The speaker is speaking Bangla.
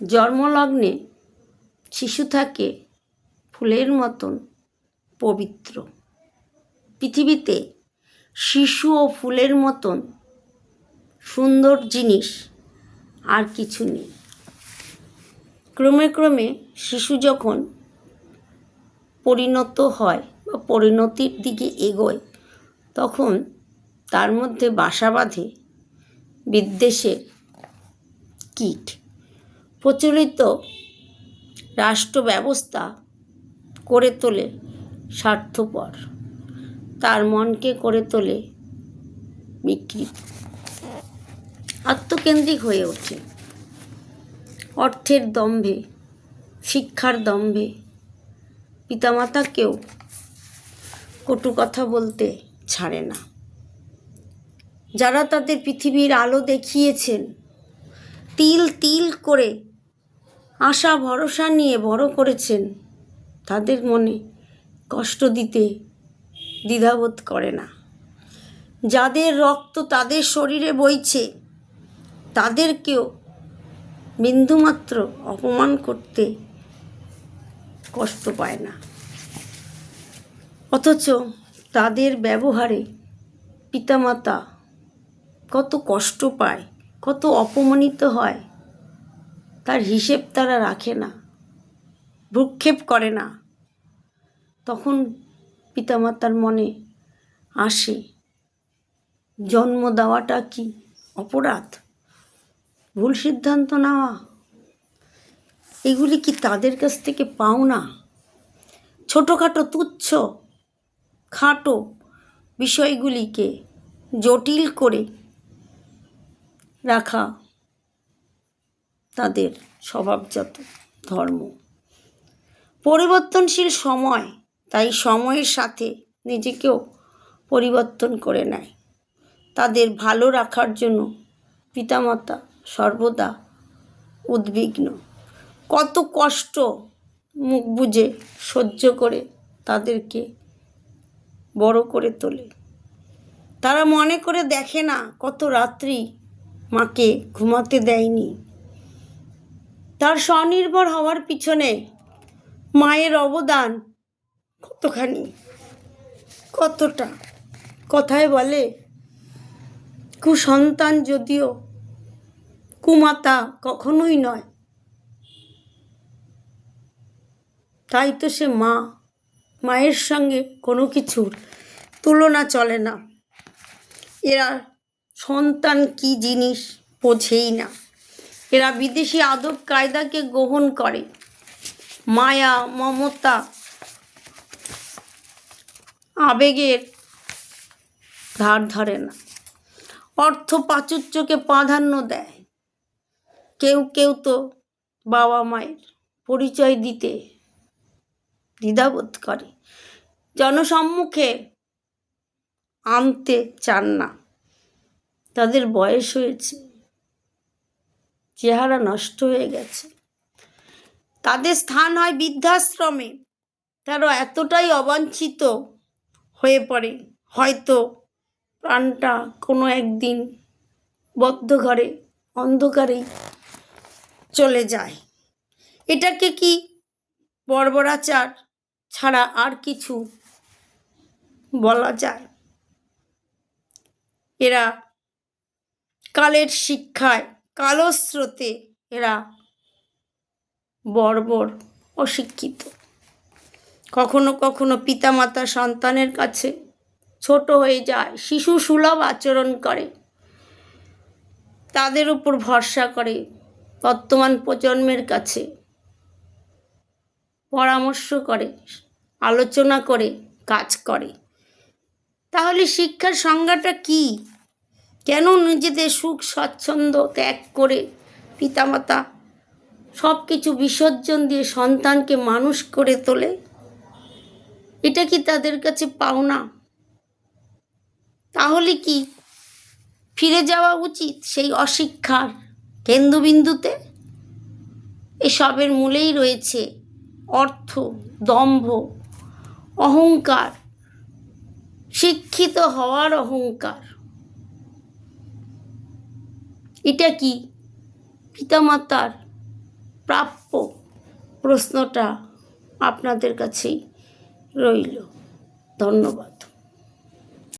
জন্মলগ্নে শিশু থাকে ফুলের মতন পবিত্র। পৃথিবীতে শিশু ও ফুলের মতন সুন্দর জিনিস আর কিছু নেই। ক্রমে ক্রমে শিশু যখন পরিণত হয় বা পরিণতির দিকে এগোয়, তখন তার মধ্যে বাসা বাঁধে বিদ্বেষের কীট। প্রচলিত রাষ্ট্র ব্যবস্থা করে তোলে স্বার্থপর, তার মনকে করে তোলে বিকৃত, আত্মকেন্দ্রিক হয়ে ওঠে। অর্থের দম্ভে, শিক্ষার দম্ভে পিতামাতাকেও কটু কথা বলতে ছাড়ে না। যারা তাদের পৃথিবীর আলো দেখিয়েছেন, তিল তিল করে আশা ভরসা নিয়ে বড় করেছেন, তাদের মনে কষ্ট দিতে দ্বিধাবোধ করে না। যাদের রক্ত তাদের শরীরে বইছে, তাদেরকেও বিন্দুমাত্র অপমান করতে কষ্ট পায় না। অথচ তাদের ব্যবহারে পিতামাতা কত কষ্ট পায়, কত অপমানিত হয়, তার হিসেব তারা রাখে না, ভ্রুক্ষেপ করে না। তখন পিতামাতার মনে আসে, জন্ম দেওয়াটা কি অপরাধ? ভুল সিদ্ধান্ত নেওয়া, এগুলি কি তাদের কাছ থেকে পাওনা? ছোটোখাটো তুচ্ছ খাটো বিষয়গুলিকে জটিল করে রাখা তাদের স্বভাবজাত ধর্ম। পরিবর্তনশীল সময়, তাই সময়ের সাথে নিজেকেও পরিবর্তন করে নেয়। তাদের ভালো রাখার জন্য পিতামাতা সর্বদা উদ্বিগ্ন। কত কষ্ট মুখ বুজে সহ্য করে তাদেরকে বড় করে তোলে। তারা মনে করে দেখে না কত রাত্রি মাকে ঘুমাতে দেয়নি। তার স্বনির্ভর হওয়ার পিছনে মায়ের অবদান কতখানি, কতটা। কথায় বলে, কুসন্তান যদিও কুমাতা কখনোই নয়। তাই তো সে মা, মায়ের সঙ্গে কোনো কিছুর তুলনা চলে না। এরা সন্তান কি জিনিস বোঝেই না। এরা বিদেশি আদব কায়দাকে গ্রহণ করে, মায়া মমতা আবেগের ধার ধরে না, অর্থ প্রাচুর্যকে প্রাধান্য দেয়। কেউ কেউ তো বাবা মায়ের পরিচয় দিতে দ্বিধাবোধ করে, জনসম্মুখে আনতে চান না। তাদের বয়স হয়েছে, চেহারা নষ্ট হয়ে গেছে, তাদের স্থান হয় বৃদ্ধাশ্রমে। তারা এতটাই অবাঞ্ছিত হয়ে পড়ে, হয়তো প্রাণটা কোনো একদিন বদ্ধ ঘরে অন্ধকারেই চলে যায়। এটাকে কি বর্বরাচার ছাড়া আর কিছু বলা যায়? এরা কালের শিক্ষায়, কালস্রোতে এরা বর্বর, অশিক্ষিত। কখনো কখনো পিতামাতা সন্তানের কাছে ছোট হয়ে যায়, শিশু সুলভ আচরণ করে, তাদের উপর ভরসা করে, বর্তমান প্রজন্মের কাছে পরামর্শ করে, আলোচনা করে কাজ করে। তাহলে শিক্ষার সংজ্ঞাটা কি? কেন নিজেদের সুখ স্বচ্ছন্দ ত্যাগ করে পিতামাতা সব কিছু বিসর্জন দিয়ে সন্তানকে মানুষ করে তোলে? এটা কি তাদের কাছে পাওনা? তাহলে কি ফিরে যাওয়া উচিত সেই অশিক্ষার কেন্দ্রবিন্দুতে? এসবের মূলেই রয়েছে অর্থ, দম্ভ, অহংকার, শিক্ষিত হওয়ার অহংকার। এটা কি পিতামাতার প্রাপ্য প্রশ্নটা আপনাদের কাছেই রইল। ধন্যবাদ।